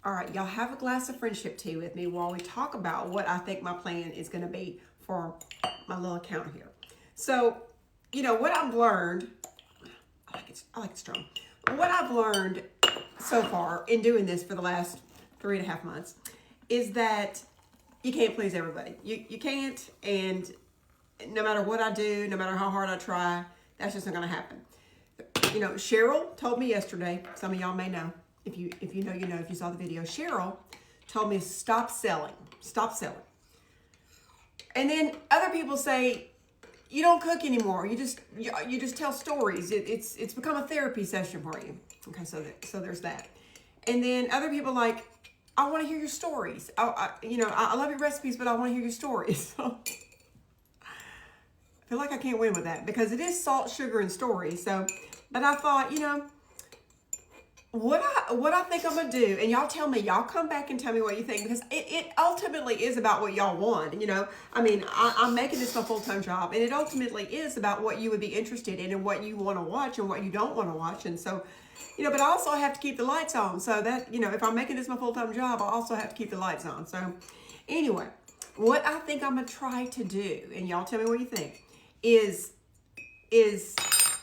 All right, y'all have a glass of friendship tea with me while we talk about what I think my plan is going to be for my little account here. So, what I've learned, I like it strong. What I've learned so far in doing this for the last 3.5 months is that you can't please everybody. You can't, and no matter what I do, no matter how hard I try, that's just not going to happen. Cheryl told me yesterday, some of y'all may know, if you know, you know, if you saw the video, Cheryl told me stop selling. And then other people say, you don't cook anymore. You just tell stories. It's become a therapy session for you. Okay, so there's that. And then other people like, I want to hear your stories. I love your recipes, but I want to hear your stories. So I feel like I can't win with that because it is salt, sugar, and stories. So, but I thought, what I think I'm gonna do, and y'all tell me, y'all come back and tell me what you think, because it ultimately is about what y'all want. I'm making this my full-time job, and it ultimately is about what you would be interested in and what you want to watch and what you don't want to watch. And so, but I also have to keep the lights on. So that, if I'm making this my full-time job, I also have to keep the lights on. So anyway, what I think I'm gonna try to do, and y'all tell me what you think, is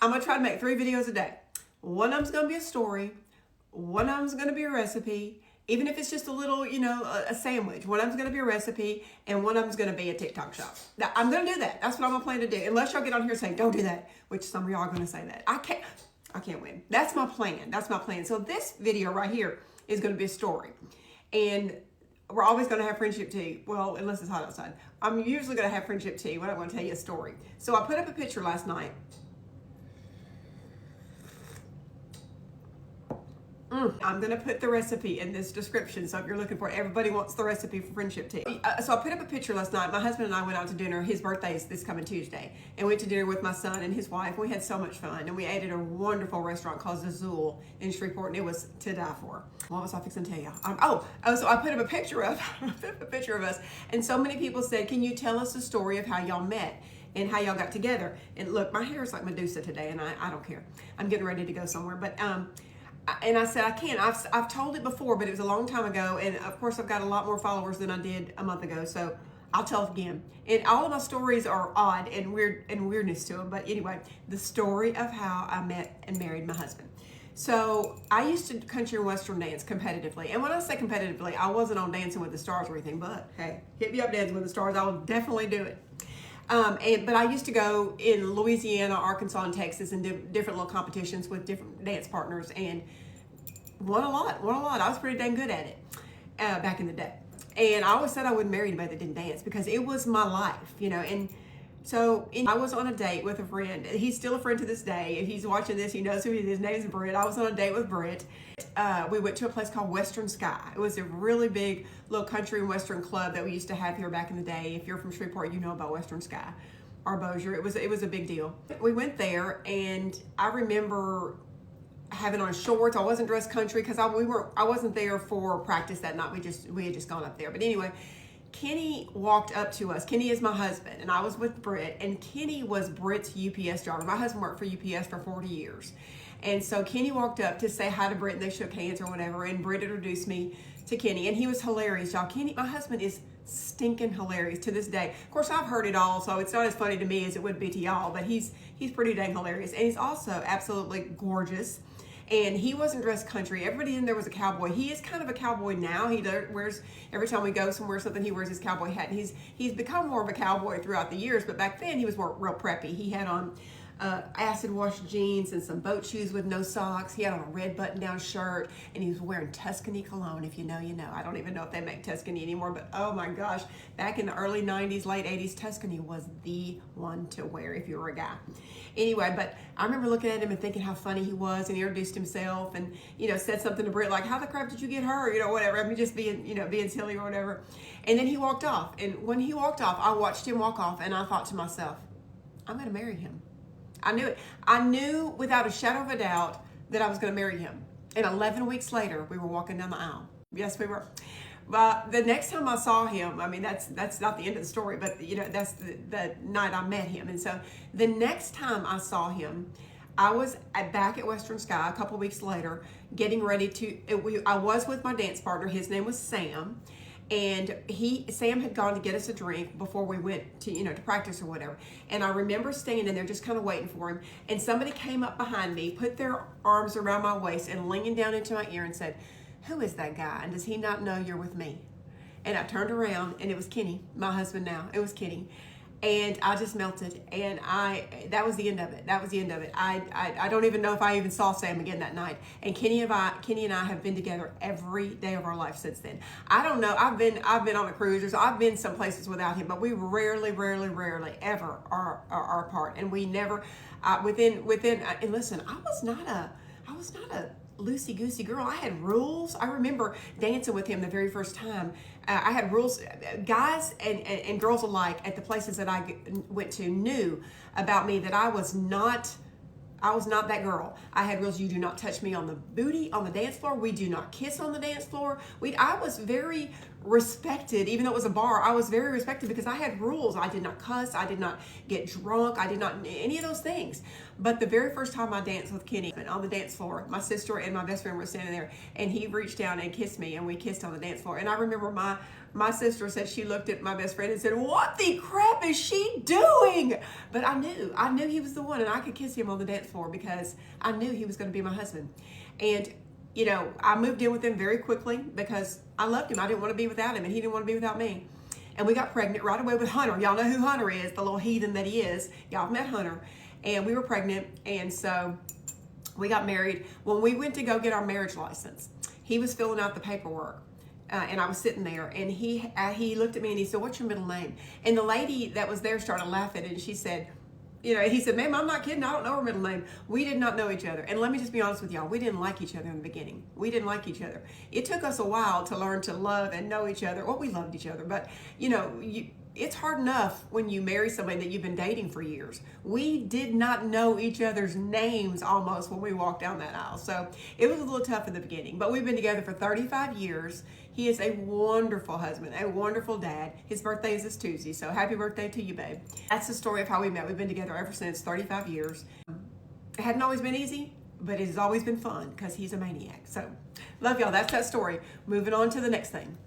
I'm gonna try to make 3 videos a day. One of them's gonna be a story. One of them's going to be a recipe, even if it's just a little, a sandwich. One of them's going to be a recipe, and one of them's going to be a TikTok shop. Now, I'm going to do that. That's what I'm going to plan to do. Unless y'all get on here saying, don't do that, which some of y'all are going to say that. I can't win. That's my plan. So this video right here is going to be a story. And we're always going to have friendship tea. Well, unless it's hot outside. I'm usually going to have friendship tea when I want to tell you a story. So I put up a picture last night. I'm going to put the recipe in this description, so if you're looking for it, everybody wants the recipe for friendship tea. So I put up a picture last night. My husband and I went out to dinner. His birthday is this coming Tuesday, and went to dinner with my son and his wife. We had so much fun, and we ate at a wonderful restaurant called Zazul in Shreveport, and it was to die for. What was I fixing to tell you? So I put up a picture of us, and so many people said, can you tell us the story of how y'all met and how y'all got together? And look, my hair is like Medusa today, and I don't care. I'm getting ready to go somewhere, but and I said, I can't. I've told it before, but it was a long time ago. And of course, I've got a lot more followers than I did a month ago. So I'll tell it again. And all of my stories are odd and weird and weirdness to them. But anyway, the story of how I met and married my husband. So I used to country and western dance competitively. And when I say competitively, I wasn't on Dancing with the Stars or anything. But hey, hit me up, Dancing with the Stars. I will definitely do it. But I used to go in Louisiana, Arkansas, and Texas, and different little competitions with different dance partners, and won a lot. I was pretty dang good at it back in the day. And I always said I wouldn't marry anybody that didn't dance because it was my life, And so I was on a date with a friend. He's still a friend to this day. If he's watching this, he knows who he is. His name is Britt. I was on a date with Britt. We went to a place called Western Sky. It was a really big little country and western club that we used to have here back in the day. If you're from Shreveport, you know about Western Sky or Bossier. It was a big deal. We went there, and I remember having on shorts. I wasn't dressed country because I wasn't there for practice that night. We had just gone up there. But anyway, Kenny walked up to us. Kenny is my husband, and I was with Britt, and Kenny was Britt's UPS driver. My husband worked for UPS for 40 years. And so Kenny walked up to say hi to Britt, and they shook hands or whatever, and Britt introduced me to Kenny, and he was hilarious, y'all. Kenny, my husband, is stinking hilarious to this day. Of course, I've heard it all, so it's not as funny to me as it would be to y'all, but he's pretty dang hilarious, and he's also absolutely gorgeous. And he wasn't dressed country. Everybody in there was a cowboy. He is kind of a cowboy now. He wears, every time we go somewhere, something, he wears his cowboy hat. And he's become more of a cowboy throughout the years, but back then he was more real preppy. He had on acid wash jeans and some boat shoes with no socks. He had on a red button-down shirt, and he was wearing Tuscany cologne. If you know, you know. I don't even know if they make Tuscany anymore, but oh my gosh, back in the early 90s, late 80s, Tuscany was the one to wear if you were a guy. Anyway, but I remember looking at him and thinking how funny he was, and he introduced himself and, said something to Britt like, how the crap did you get her? Whatever. I mean, just being silly or whatever. And then he walked off. And when he walked off, I watched him walk off, and I thought to myself, I'm going to marry him. I knew it. I knew without a shadow of a doubt that I was going to marry him. And 11 weeks later, we were walking down the aisle. Yes, we were. But the next time I saw him, I mean, that's not the end of the story, but that's the night I met him. And so the next time I saw him, I was back at Western Sky a couple weeks later, getting ready to. I was with my dance partner. His name was Sam, and Sam had gone to get us a drink before we went to to practice or whatever. And I remember standing there just kind of waiting for him. And somebody came up behind me, put their arms around my waist, and leaning down into my ear and said, "Who is that guy? And does he not know you're with me?" And I turned around, and it was Kenny, my husband now. It was Kenny. And I just melted, and that was the end of it. That was the end of it. I don't even know if I even saw Sam again that night. And Kenny and I have been together every day of our life since then. I don't know. I've been on a cruise, or I've been some places without him, but we rarely ever are apart. And we never within. And listen, I was not a loosey-goosey girl. I had rules. I remember dancing with him the very first time. I had rules. Guys and girls alike at the places that I went to knew about me that I was not that girl. I had rules. You do not touch me on the booty on the dance floor. We do not kiss on the dance floor. I was very respected, even though it was a bar. I was very respected because I had rules. I did not cuss. I did not get drunk. I did not any of those things. But the very first time I danced with Kenny on the dance floor, my sister and my best friend were standing there, and he reached down and kissed me, and we kissed on the dance floor. And I remember my sister said she looked at my best friend and said, "What the crap is she doing?" But I knew he was the one, and I could kiss him on the dance floor because I knew he was going to be my husband. And I moved in with him very quickly because I loved him. I didn't want to be without him, and he didn't want to be without me. And we got pregnant right away with Hunter. Y'all know who Hunter is, the little heathen that he is. Y'all have met Hunter. And we were pregnant, and so we got married. When we went to go get our marriage license, he was filling out the paperwork. And I was sitting there, and he looked at me and he said, "What's your middle name?" And the lady that was there started laughing, and she said, he said, "Ma'am, I'm not kidding. I don't know her middle name." We did not know each other. And let me just be honest with y'all. We didn't like each other in the beginning. We didn't like each other. It took us a while to learn to love and know each other. Well, we loved each other, but it's hard enough when you marry somebody that you've been dating for years. We did not know each other's names almost when we walked down that aisle. So it was a little tough in the beginning, but we've been together for 35 years. He is a wonderful husband, a wonderful dad. His birthday is this Tuesday, so happy birthday to you, babe. That's the story of how we met. We've been together ever since, 35 years. It hadn't always been easy, but it has always been fun because he's a maniac. So love y'all. That's that story. Moving on to the next thing.